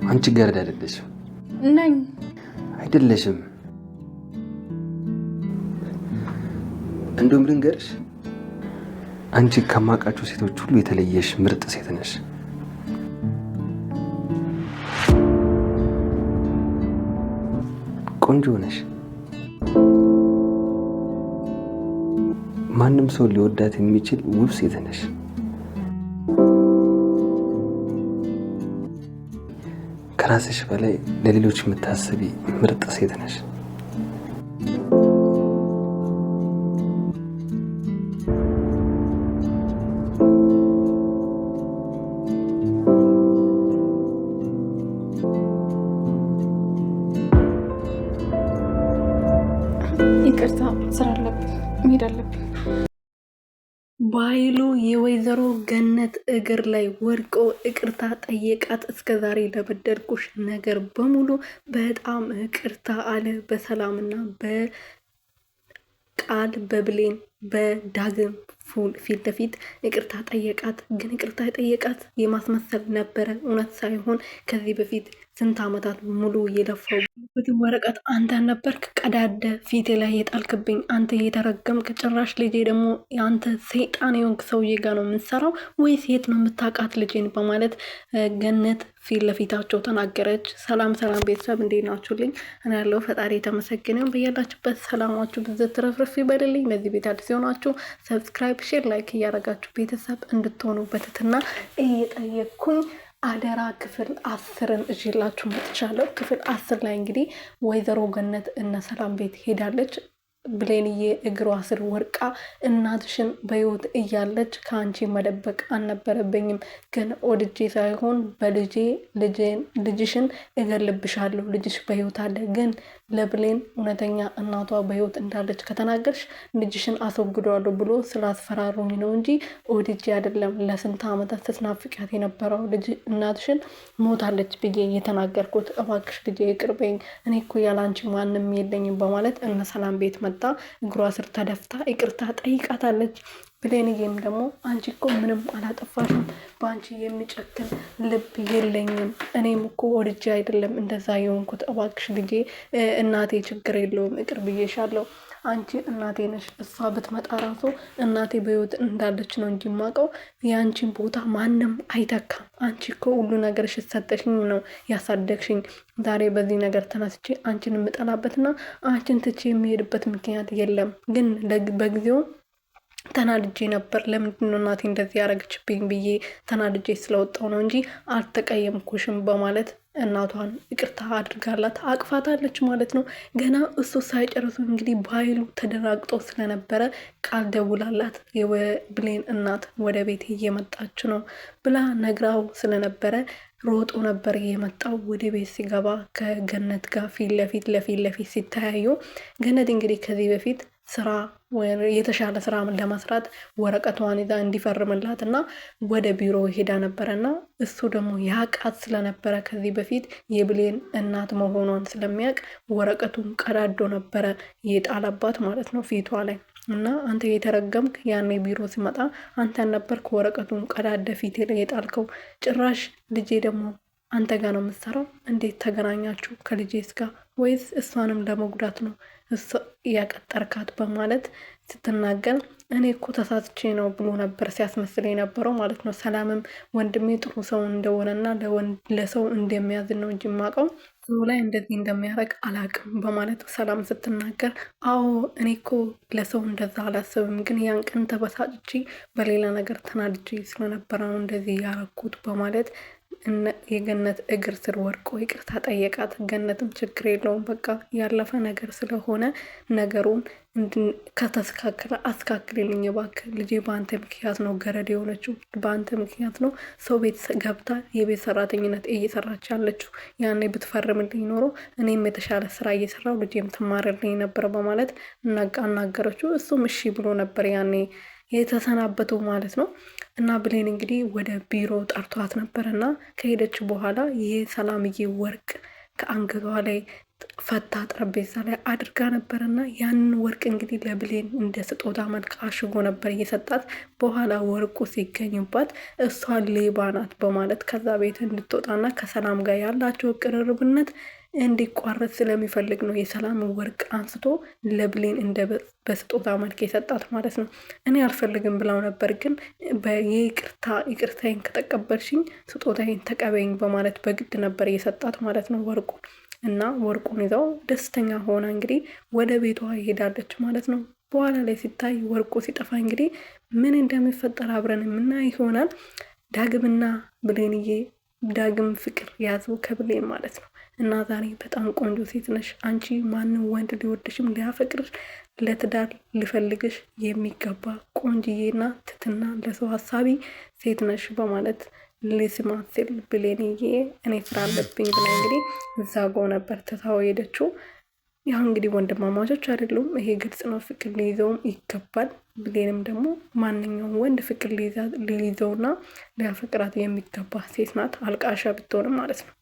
አንቺ ገረድ አይደለሽም። ነኝ። አይደለሽም። እንደውም ልንገርሽ፣ አንቺ ከማውቃቸው ሴቶች ሁሉ የተለየሽ ምርጥ ሴት ነሽ። ቆንጆ ነሽ። ማንም ሰው ሊወዳት የሚችል ውብ ሴት ነሽ። ከራስሽ በላይ ለሌሎች የምታስቢ ምርጥ ሴት ነሽ። ይቅርታ፣ ስራ አለብኝ፣ መሄድ አለብኝ። በኃይሉ የወይዘሮ ገነት እግር ላይ ወድቆ ይቅርታ ጠየቃት። እስከ ዛሬ ለበደልኩሽ ነገር በሙሉ በጣም ይቅርታ አለ። በሰላምና በቃል በብሌን በዳግም ፊት ለፊት ይቅርታ ጠየቃት። ግን ይቅርታ የጠየቃት የማስመሰል ነበረ፣ እውነት ሳይሆን ከዚህ በፊት ስንት ዓመታት ሙሉ የለፋው ወረቀት አንተ ነበርክ ቀዳደ ፊቴ ላይ የጣልክብኝ፣ አንተ የተረገምክ፣ ጭራሽ ልጄ ደግሞ የአንተ ሰይጣን የሆንክ ሰውዬ ጋር ነው የምንሰራው ወይስ የት ነው የምታውቃት ልጄን? በማለት ገነት ፊት ለፊታቸው ተናገረች። ሰላም ሰላም ቤተሰብ እንዴት ናችሁልኝ? እኔ ያለው ፈጣሪ የተመሰገነው። በያላችሁበት ሰላማችሁ ብዝት ትረፍርፍ ይበልልኝ። ለዚህ ቤት አዲስ የሆናችሁ ሰብስክራይብ፣ ሼር፣ ላይክ እያደረጋችሁ ቤተሰብ እንድትሆኑ በትህትና እየጠየቅኩኝ አደራ ክፍል 10ን እላችሁ መጥቻለሁ። ክፍል 10 ላይ እንግዲህ ወይዘሮ ገነት እነ ሰላም ቤት ሄዳለች። ብሌንዬ እግሯ ስር ወርቃ እናትሽን በህይወት እያለች ከአንቺ መደበቅ አልነበረብኝም፣ ግን ወድጄ ሳይሆን በልጄ ልጅሽን እገልብሻለሁ፣ ልጅሽ በህይወት አለ፣ ግን ለብሌን እውነተኛ እናቷ በህይወት እንዳለች ከተናገርሽ ልጅሽን አስወግደዋለሁ ብሎ ስላስፈራሩኝ ነው እንጂ ወድጄ አይደለም። ለስንት ዓመታት ስትናፍቂያት የነበረው ልጅ እናትሽን ሞታለች ብዬ የተናገርኩት፣ እባክሽ ልጄ ይቅርበኝ፣ እኔ እኮ ያላንቺ ማንም የለኝም በማለት እነ ሰላም ቤት መጣ። እግሯ ስር ተደፍታ ይቅርታ ጠይቃታለች። ብሌንዬም ደግሞ አንቺ እኮ ምንም አላጠፋሽም፣ በአንቺ የሚጨክን ልብ የለኝም፣ እኔም እኮ ወድጄ አይደለም እንደዛ የሆንኩት፣ እባክሽ ልጄ እናቴ ችግር የለውም ይቅር ብዬሻለሁ፣ አንቺ እናቴ ነሽ፣ እሷ ብትመጣ ራሱ እናቴ በህይወት እንዳለች ነው እንጂ የማውቀው የአንቺን ቦታ ማንም አይተካም። አንቺ እኮ ሁሉ ነገርሽ ሰጠሽኝ ነው ያሳደግሽኝ። ዛሬ በዚህ ነገር ተነስቼ አንቺን የምጠላበትና አንቺን ትቼ የሚሄድበት ምክንያት የለም። ግን በጊዜው ተናድጄ ነበር። ለምንድነው እናቴ እንደዚህ ያደረገችብኝ ብዬ ተናድጄ ስለወጣው ነው እንጂ አልተቀየምኩሽም በማለት እናቷን ይቅርታ አድርጋላት አቅፋታለች ማለት ነው። ገና እሱ ሳይጨርሱ እንግዲህ በኃይሉ ተደናግጦ ስለነበረ ቃል ደውላላት የብሌን እናት ወደ ቤት እየመጣች ነው ብላ ነግራው ስለነበረ ሮጦ ነበር የመጣው። ወደ ቤት ሲገባ ከገነት ጋር ፊት ለፊት ሲተያዩ ገነት እንግዲህ ከዚህ በፊት ስራ የተሻለ ስራ ለመስራት ወረቀቷን ይዛ እንዲፈርምላት እና ወደ ቢሮ ሄዳ ነበረና እሱ ደግሞ ያቃት ስለነበረ ከዚህ በፊት የብሌን እናት መሆኗን ስለሚያውቅ ወረቀቱን ቀዳዶ ነበረ የጣለባት ማለት ነው ፊቷ ላይ። እና አንተ የተረገምክ፣ ያኔ ቢሮ ሲመጣ አንተ ነበርክ ወረቀቱን ቀዳደ ፊቴ ላይ የጣልከው፣ ጭራሽ ልጄ ደግሞ አንተ ጋር ነው የምትሰራው፣ እንዴት ተገናኛችሁ ከልጄስ ጋር? ወይስ እሷንም ለመጉዳት ነው እሷ ያቀጠርካት? በማለት ስትናገር እኔ እኮ ተሳስቼ ነው ብሎ ነበር ሲያስመስል የነበረው ማለት ነው። ሰላምም ወንድሜ ጥሩ ሰው እንደሆነና ለሰው እንደሚያዝን ነው እንጂ የማውቀው ሰው ላይ እንደዚህ እንደሚያደርግ አላውቅም በማለት ሰላም ስትናገር፣ አዎ እኔ እኮ ለሰው እንደዛ አላስብም፣ ግን ያን ቀን ተበሳጭቼ በሌላ ነገር ተናድጄ ስለነበረ ነው እንደዚህ ያረኩት በማለት የገነት እግር ስር ወድቆ ይቅርታ ጠየቃት። ገነትም ችግር የለውም በቃ ያለፈ ነገር ስለሆነ ነገሩን ከተስተካከለ አስተካክልልኝ እባክህ፣ ልጄ በአንተ ምክንያት ነው ገረድ የሆነችው፣ በአንተ ምክንያት ነው ሰው ቤት ገብታ የቤት ሰራተኝነት እየሰራች ያለችው፣ ያኔ ብትፈርምልኝ ኖሮ እኔም የተሻለ ስራ እየሰራው ልጄም ትማርልኝ ነበር በማለት አናገረችው። እሱም እሺ ብሎ ነበር ያኔ የተሰናበተው ማለት ነው። እና ብሌን እንግዲህ ወደ ቢሮ ጠርቷት ነበር እና ከሄደች በኋላ ይህ ሰላምዬ ወርቅ ከአንገቷ ላይ ፈታ ጠረጴዛ ላይ አድርጋ ነበርና ያንን ወርቅ እንግዲህ ለብሌን እንደ ስጦታ መልክ አሽጎ ነበር እየሰጣት። በኋላ ወርቁ ሲገኝባት እሷ ሌባ ናት በማለት ከዛ ቤት እንድትወጣና ከሰላም ጋር ያላቸው ቅርርብነት እንዲቋረጥ ስለሚፈልግ ነው የሰላም ወርቅ አንስቶ ለብሌን እንደ በስጦታ መልክ የሰጣት ማለት ነው። እኔ አልፈልግም ብላው ነበር፣ ግን ይቅርታዬን ከተቀበልሽኝ ስጦታዬን ተቀበይኝ በማለት በግድ ነበር የሰጣት ማለት ነው ወርቁን። እና ወርቁን ይዘው ደስተኛ ሆና እንግዲህ ወደ ቤቷ ይሄዳለች ማለት ነው። በኋላ ላይ ሲታይ ወርቁ ሲጠፋ እንግዲህ ምን እንደሚፈጠር አብረን የምናይ ይሆናል። ዳግምና ብሌንዬ ዳግም ፍቅር ያዘው ከብሌን ማለት ነው። እና ዛሬ በጣም ቆንጆ ሴት ነሽ አንቺ፣ ማንም ወንድ ሊወድሽም ሊያፈቅርሽ ለትዳር ሊፈልግሽ የሚገባ ቆንጅዬና ትትና ለሰው ሀሳቢ ሴት ነሽ በማለት ልስማት ሲል ብሌንዬ እኔ ስራ አለብኝ ብላ እንግዲህ እዛ ጎ ነበር ትታው ሄደችው። ያው እንግዲህ ወንድማማቾች አይደሉም፣ ይሄ ግልጽ ነው። ፍቅር ሊይዘውም ይገባል። ብሌንም ደግሞ ማንኛውም ወንድ ፍቅር ሊይዘውና ሊያፈቅራት የሚገባ ሴት ናት፣ አልቃሻ ብትሆንም ማለት ነው።